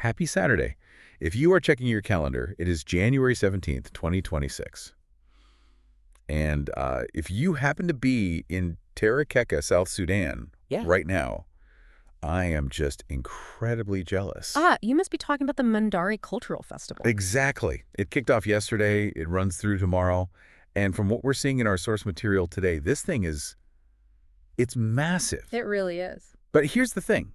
Happy Saturday. If you are checking your calendar, it is January 17th, 2026. And if you happen to be in Terekeka, South Sudan Yeah. right now, I am just incredibly jealous. You must be talking about the Mundrai Cultural Festival. Exactly. It kicked off yesterday. It runs through tomorrow. And from what we're seeing in our source material today, this thing it's massive. It really is. But here's the thing.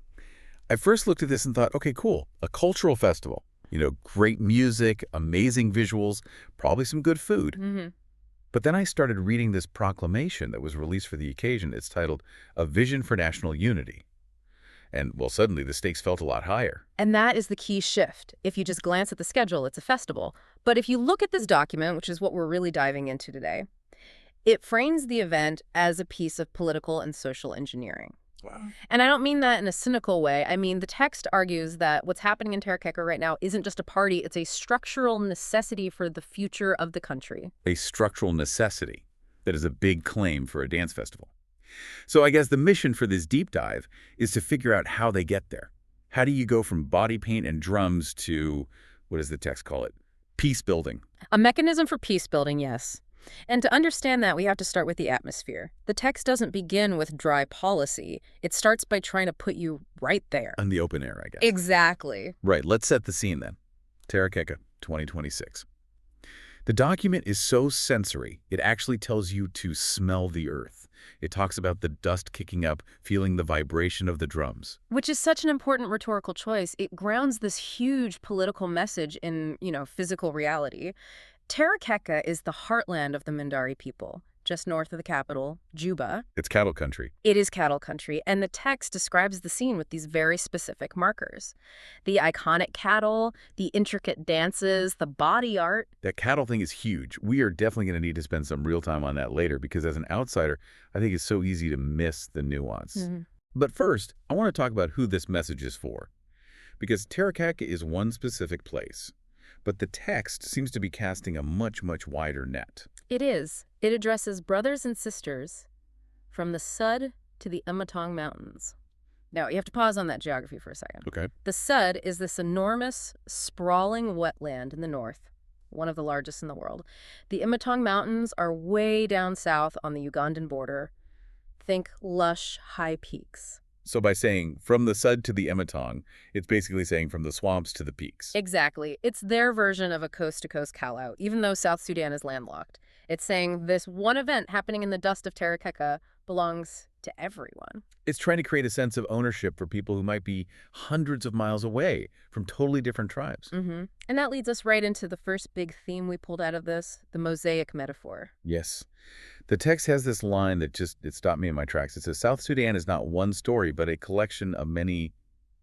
I first looked at this and thought, okay, cool. A cultural festival. Great music, amazing visuals, probably some good food. Mm-hmm. But then I started reading this proclamation that was released for the occasion. It's titled, A Vision for National Unity. And, well, suddenly the stakes felt a lot higher. And that is the key shift. If you just glance at the schedule, it's a festival. But if you look at this document, which is what we're really diving into today, it frames the event as a piece of political and social engineering. Wow. And I don't mean that in a cynical way. I mean, the text argues that what's happening in Terekeka right now isn't just a party, it's a structural necessity for the future of the country. A structural necessity. That is a big claim for a dance festival. So I guess the mission for this deep dive is to figure out how they get there. How do you go from body paint and drums to, what does the text call it? Peace building. A mechanism for peace building, yes. And to understand that, we have to start with the atmosphere. The text doesn't begin with dry policy. It starts by trying to put you right there. In the open air, I guess. Exactly. Right, let's set the scene then. Terekeka, 2026. The document is so sensory, it actually tells you to smell the earth. It talks about the dust kicking up, feeling the vibration of the drums. Which is such an important rhetorical choice. It grounds this huge political message in, physical reality. Terekeka is the heartland of the Mundari people, just north of the capital, Juba. It's cattle country. It is cattle country, and the text describes the scene with these very specific markers. The iconic cattle, the intricate dances, the body art. That cattle thing is huge. We are definitely going to need to spend some real time on that later because as an outsider, I think it's so easy to miss the nuance. Mm-hmm. But first, I want to talk about who this message is for. Because Terekeka is one specific place. But the text seems to be casting a much, much wider net. It is. It addresses brothers and sisters from the Sud to the Umatong Mountains. Now, you have to pause on that geography for a second. Okay. The Sud is this enormous, sprawling wetland in the north, one of the largest in the world. The Umatong Mountains are way down south on the Ugandan border. Think lush, high peaks. So by saying from the Sud to the Ematong, it's basically saying from the swamps to the peaks. Exactly. It's their version of a coast-to-coast call-out, even though South Sudan is landlocked. It's saying this one event happening in the dust of Terekeka belongs to everyone. It's trying to create a sense of ownership for people who might be hundreds of miles away from totally different tribes. Mm-hmm. And that leads us right into the first big theme we pulled out of this, the mosaic metaphor. Yes. The text has this line that it stopped me in my tracks. It says, South Sudan is not one story, but a collection of many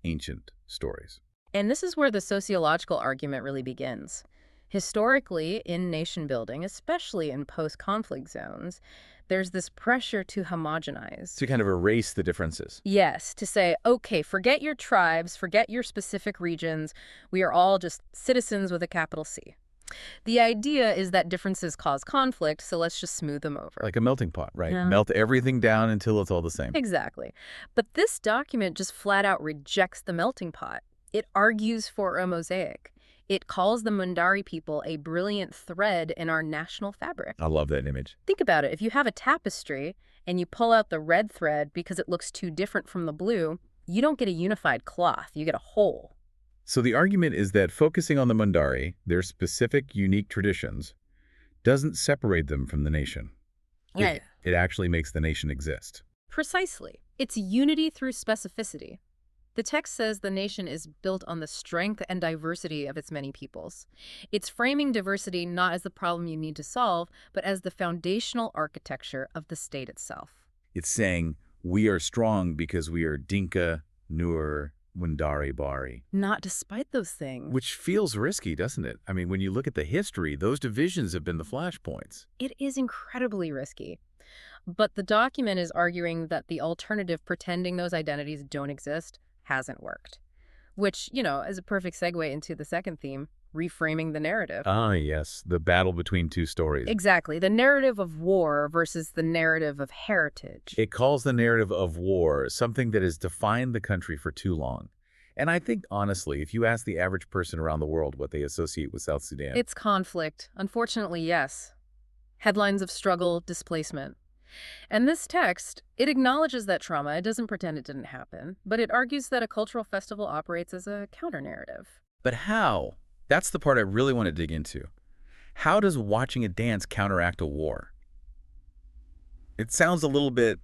ancient stories. And this is where the sociological argument really begins. Historically, in nation building, especially in post-conflict zones, there's this pressure to homogenize. To kind of erase the differences. Yes, to say, okay, forget your tribes, forget your specific regions. We are all just citizens with a capital C. The idea is that differences cause conflict, so let's just smooth them over. Like a melting pot, right? Yeah. Melt everything down until it's all the same. Exactly. But this document just flat out rejects the melting pot. It argues for a mosaic. It calls the Mundari people a brilliant thread in our national fabric. I love that image. Think about it. If you have a tapestry and you pull out the red thread because it looks too different from the blue, you don't get a unified cloth. You get a whole. So the argument is that focusing on the Mundari, their specific, unique traditions, doesn't separate them from the nation. Right. It actually makes the nation exist. Precisely. It's unity through specificity. The text says the nation is built on the strength and diversity of its many peoples. It's framing diversity not as the problem you need to solve, but as the foundational architecture of the state itself. It's saying we are strong because we are Dinka, Nuer, Mundari, Bari. Not despite those things. Which feels risky, doesn't it? I mean, when you look at the history, those divisions have been the flashpoints. It is incredibly risky. But the document is arguing that the alternative, pretending those identities don't exist, hasn't worked. Which, is a perfect segue into the second theme, reframing the narrative. Ah, yes, the battle between two stories. Exactly, the narrative of war versus the narrative of heritage. It calls the narrative of war something that has defined the country for too long. And I think, honestly, if you ask the average person around the world what they associate with South Sudan, It's conflict. Unfortunately, yes. Headlines of struggle, displacement. And this text, it acknowledges that trauma. It doesn't pretend it didn't happen, but it argues that a cultural festival operates as a counter-narrative. but how? That's the part I really want to dig into. How does watching a dance counteract a war? It sounds a little bit,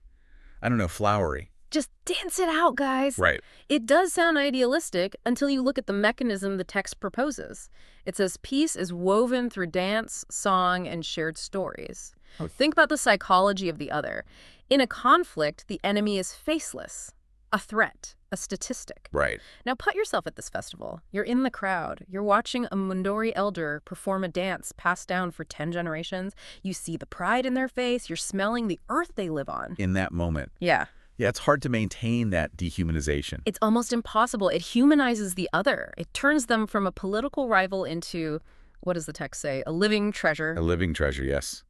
I don't know, flowery. Just dance it out, guys. Right. It does sound idealistic until you look at the mechanism the text proposes. It says peace is woven through dance, song, and shared stories. Oh. Think about the psychology of the other. In a conflict, the enemy is faceless, a threat, a statistic. Right. Now put yourself at this festival. You're in the crowd. You're watching a Mundrai elder perform a dance passed down for 10 generations. You see the pride in their face. You're smelling the earth they live on. In that moment. Yeah. Yeah, it's hard to maintain that dehumanization. It's almost impossible. It humanizes the other. It turns them from a political rival into, what does the text say, a living treasure. A living treasure, yes.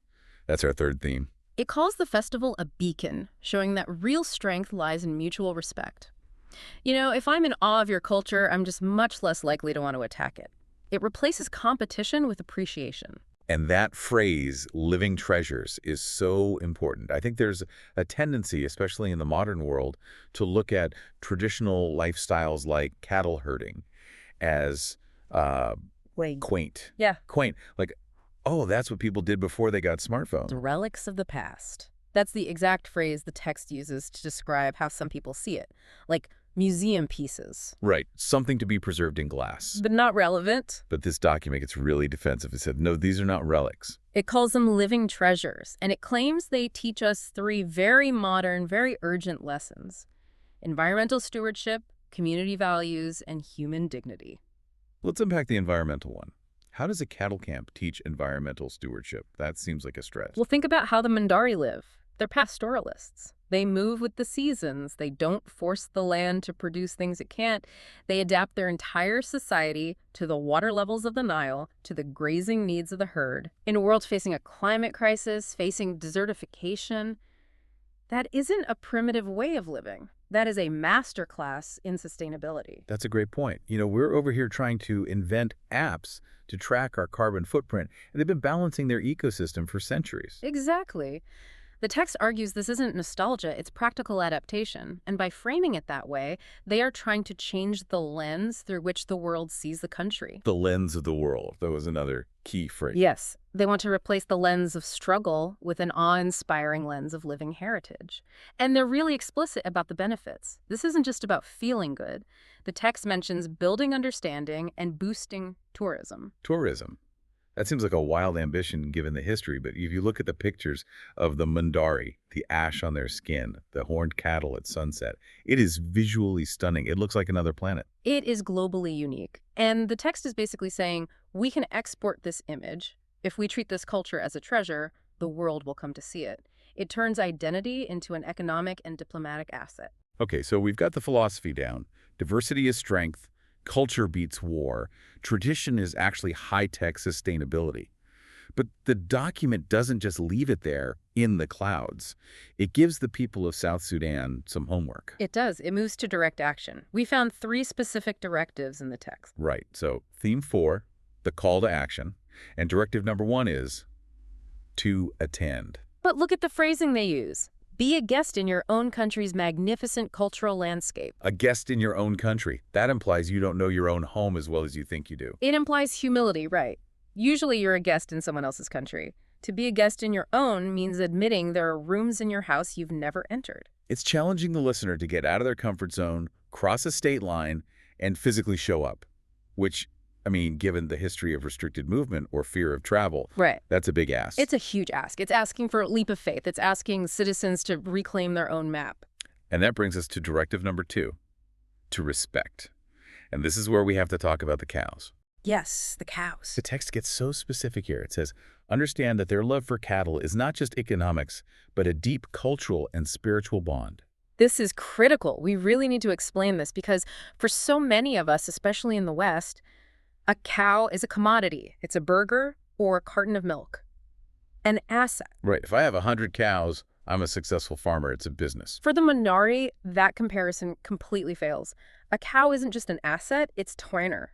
That's our third theme. It calls the festival a beacon, showing that real strength lies in mutual respect. You know, if I'm in awe of your culture, I'm just much less likely to want to attack it. It replaces competition with appreciation. And that phrase, living treasures, is so important. I think there's a tendency, especially in the modern world, to look at traditional lifestyles like cattle herding as quaint. Yeah. Quaint. Like, oh, that's what people did before they got smartphones. The relics of the past. That's the exact phrase the text uses to describe how some people see it. Like museum pieces. Right. Something to be preserved in glass. But not relevant. But this document gets really defensive. It said, no, these are not relics. It calls them living treasures, and it claims they teach us 3 very modern, very urgent lessons: environmental stewardship, community values, and human dignity. Let's unpack the environmental one. How does a cattle camp teach environmental stewardship? That seems like a stretch. Well, think about how the Mundari live. They're pastoralists. They move with the seasons. They don't force the land to produce things it can't. They adapt their entire society to the water levels of the Nile, to the grazing needs of the herd. In a world facing a climate crisis, facing desertification, that isn't a primitive way of living. That is a masterclass in sustainability. That's a great point. You know, we're over here trying to invent apps to track our carbon footprint, and they've been balancing their ecosystem for centuries. Exactly. The text argues this isn't nostalgia, it's practical adaptation. And by framing it that way, they are trying to change the lens through which the world sees the country. The lens of the world. That was another key phrase. Yes. They want to replace the lens of struggle with an awe-inspiring lens of living heritage. And they're really explicit about the benefits. This isn't just about feeling good. The text mentions building understanding and boosting tourism. Tourism. That seems like a wild ambition given the history, but if you look at the pictures of the Mundari, the ash on their skin, the horned cattle at sunset, it is visually stunning. It looks like another planet. It is globally unique. And the text is basically saying, we can export this image. If we treat this culture as a treasure, the world will come to see it. It turns identity into an economic and diplomatic asset. Okay, so we've got the philosophy down. Diversity is strength. Culture beats war. Tradition is actually high-tech sustainability. But the document doesn't just leave it there in the clouds. It gives the people of South Sudan some homework. It does. It moves to direct action. We found 3 specific directives in the text. Right. So theme 4, the call to action. And directive number 1 is to attend. But look at the phrasing they use. Be a guest in your own country's magnificent cultural landscape. A guest in your own country. That implies you don't know your own home as well as you think you do. It implies humility, right? Usually you're a guest in someone else's country. To be a guest in your own means admitting there are rooms in your house you've never entered. It's challenging the listener to get out of their comfort zone, cross a state line, and physically show up, which, I mean, given the history of restricted movement or fear of travel, Right. That's a big ask. It's a huge ask. It's asking for a leap of faith. It's asking citizens to reclaim their own map. And that brings us to directive number 2, to respect. And this is where we have to talk about the cows. Yes, the cows. The text gets so specific here. It says, understand that their love for cattle is not just economics, but a deep cultural and spiritual bond. This is critical. We really need to explain this because for so many of us, especially in the West, a cow is a commodity. It's a burger or a carton of milk. An asset. Right. If I have 100 cows, I'm a successful farmer. It's a business. For the Mundari, that comparison completely fails. A cow isn't just an asset, it's trainer.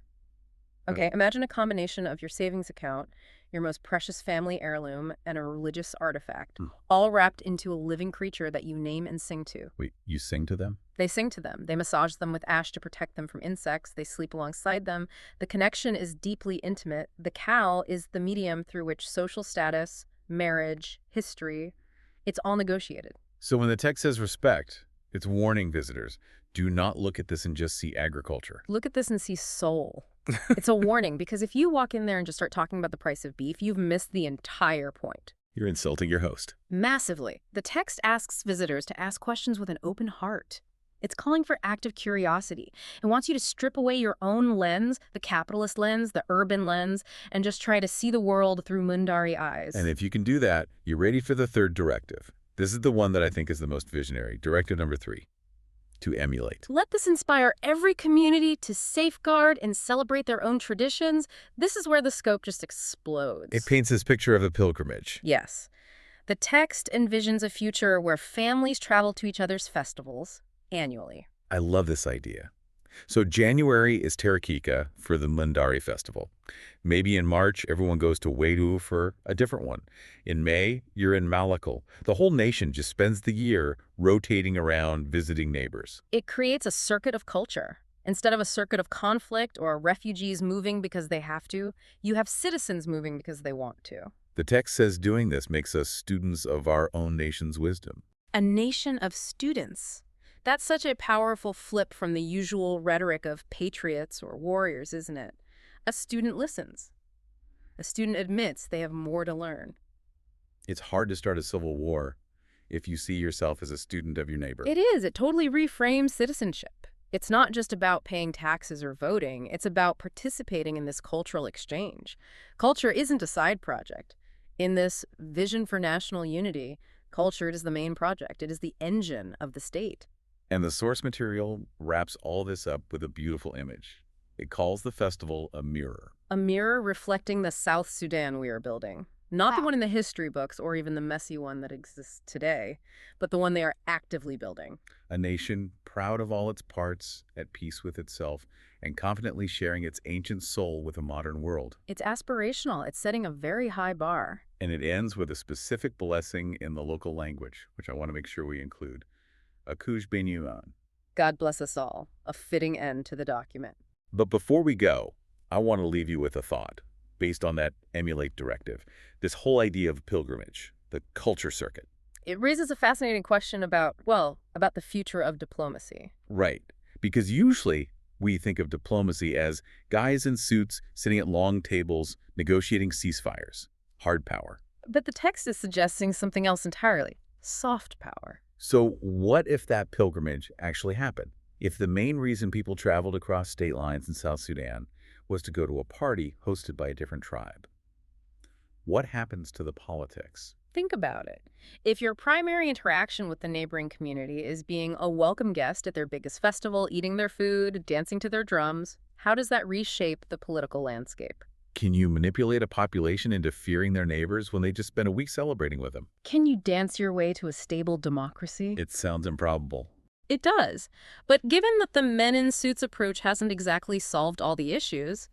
Uh, Okay, imagine a combination of your savings account, your most precious family heirloom, and a religious artifact, hmm. all wrapped into a living creature that you name and sing to. Wait, you sing to them? They sing to them. They massage them with ash to protect them from insects. They sleep alongside them. The connection is deeply intimate. The cow is the medium through which social status, marriage, history, it's all negotiated. So when the text says respect, it's warning visitors. Do not look at this and just see agriculture. Look at this and see soul. It's a warning because if you walk in there and just start talking about the price of beef, you've missed the entire point. You're insulting your host. Massively. The text asks visitors to ask questions with an open heart. It's calling for active curiosity. It wants you to strip away your own lens, the capitalist lens, the urban lens, and just try to see the world through Mundari eyes. And if you can do that, you're ready for the third directive. This is the one that I think is the most visionary. Directive number 3, to emulate. Let this inspire every community to safeguard and celebrate their own traditions. This is where the scope just explodes. It paints this picture of a pilgrimage. Yes. The text envisions a future where families travel to each other's festivals annually. I love this idea. So January is Terakika for the Mundari festival. Maybe in March, everyone goes to Wedu for a different one. In May, you're in Malakal. The whole nation just spends the year rotating around, visiting neighbors. It creates a circuit of culture. Instead of a circuit of conflict or refugees moving because they have to, you have citizens moving because they want to. The text says doing this makes us students of our own nation's wisdom. A nation of students. That's such a powerful flip from the usual rhetoric of patriots or warriors, isn't it? A student listens. A student admits they have more to learn. It's hard to start a civil war if you see yourself as a student of your neighbor. It is. It totally reframes citizenship. It's not just about paying taxes or voting. It's about participating in this cultural exchange. Culture isn't a side project. In this vision for national unity, culture is the main project. It is the engine of the state. And the source material wraps all this up with a beautiful image. It calls the festival a mirror. A mirror reflecting the South Sudan we are building. Not the one in the history books or even the messy one that exists today, but the one they are actively building. A nation proud of all its parts, at peace with itself, and confidently sharing its ancient soul with a modern world. It's aspirational. It's setting a very high bar. And it ends with a specific blessing in the local language, which I want to make sure we include. Akuj Benyuan. God bless us all. A fitting end to the document. But before we go, I want to leave you with a thought based on that emulate directive. This whole idea of pilgrimage, the culture circuit. It raises a fascinating question about, well, about the future of diplomacy. Right. Because usually we think of diplomacy as guys in suits sitting at long tables negotiating ceasefires. Hard power. But the text is suggesting something else entirely. Soft power. So what if that pilgrimage actually happened? If the main reason people traveled across state lines in South Sudan was to go to a party hosted by a different tribe, what happens to the politics? Think about it. If your primary interaction with the neighboring community is being a welcome guest at their biggest festival, eating their food, dancing to their drums, how does that reshape the political landscape? Can you manipulate a population into fearing their neighbors when they just spent a week celebrating with them? Can you dance your way to a stable democracy? It sounds improbable. It does. But given that the men in suits approach hasn't exactly solved all the issues,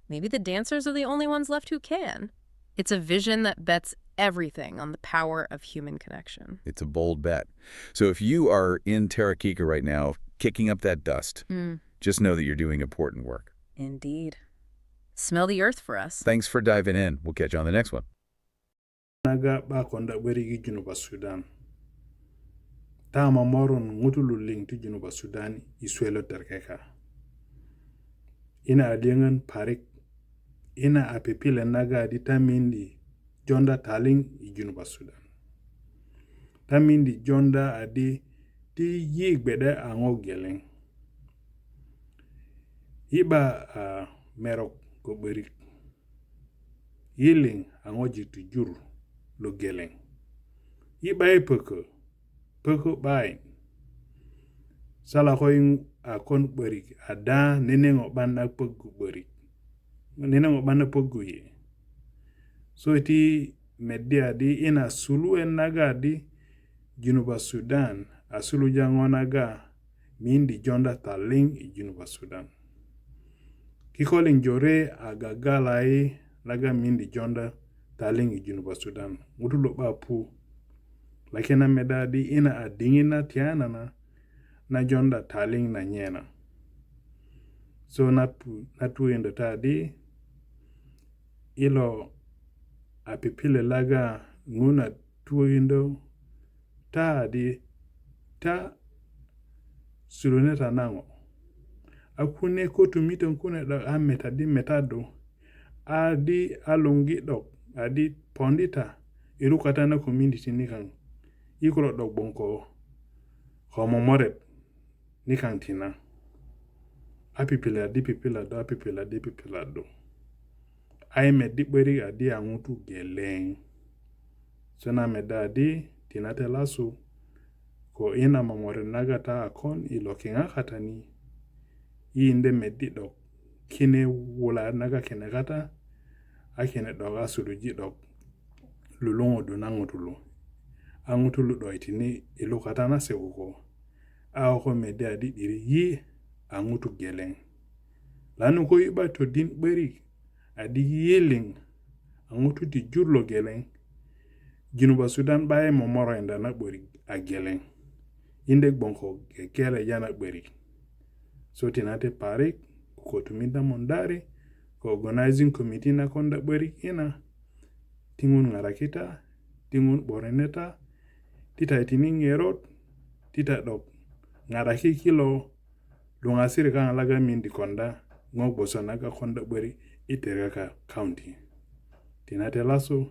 maybe the dancers are the only ones left who can. It's a vision that bets everything on the power of human connection. It's a bold bet. So if you are in Terakika right now, kicking up that dust, just know that you're doing important work. Indeed. Smell the earth for us. Thanks for diving in. We'll catch you on the next one. Naga bakonda berigi Junuba Sudan. Tama moron ngutulu ling ti Junuba Sudan iswelo terkeka. Ina adiangan parik. Ina apipile naga di tamindi jonda taling I Junuba Sudan. Tamindi jonda adi ti yig bede ango geleng. Iba merok ko berik. Yiling ango jitu juru lo geleng. Iba peko bain. Sala koing akon berik ada nenengo bana pegu berik. Nenengo bana pegu ye. So iti media di ina sulu enaga di Junuba Sudan asulu jangonaga mindi jonda taling i Junuba Sudan. Kikolin jore agagalai laga mindi jonda taling i Junuba Sudan. Ngutulo ba pu. Lakina medadi ina adingina tiana na jonda taling na nyena. So natu indo tadi ilo apipile laga nguna tuindo tadi ta suruneta nango. Akune kotu mito kune da ametadi metado adi alungi dok adi pondita irukata na community nikang ikolo dok bonko homomoret nikang tina apipila di pipila do ai medi beri adi angutu geleng sona medadi tinate lasu ko ina mamore nagata akon ilokinga katani inde medi dok kine wula naga kene kata akene dok asuruji dok lulungo do nangutulu angutulu do itini ilu kata na sewuko ako medi adi diri yi angutu geleng lanu ko iba to din beri adi yeling angutu di jurlo geleng Junuba Sudan bae momoro enda na beri a geleng inde bonko kele jana beri so tinate parik ko tuminda Mundrai ko organizing committee na konda beri ina tingun ngarakita tingun boreneta tita itini ngerot tita dok ngaraki kilo lungasiri kanga laga mindi konda ngok bosonaga konda beri iteraka county tinate laso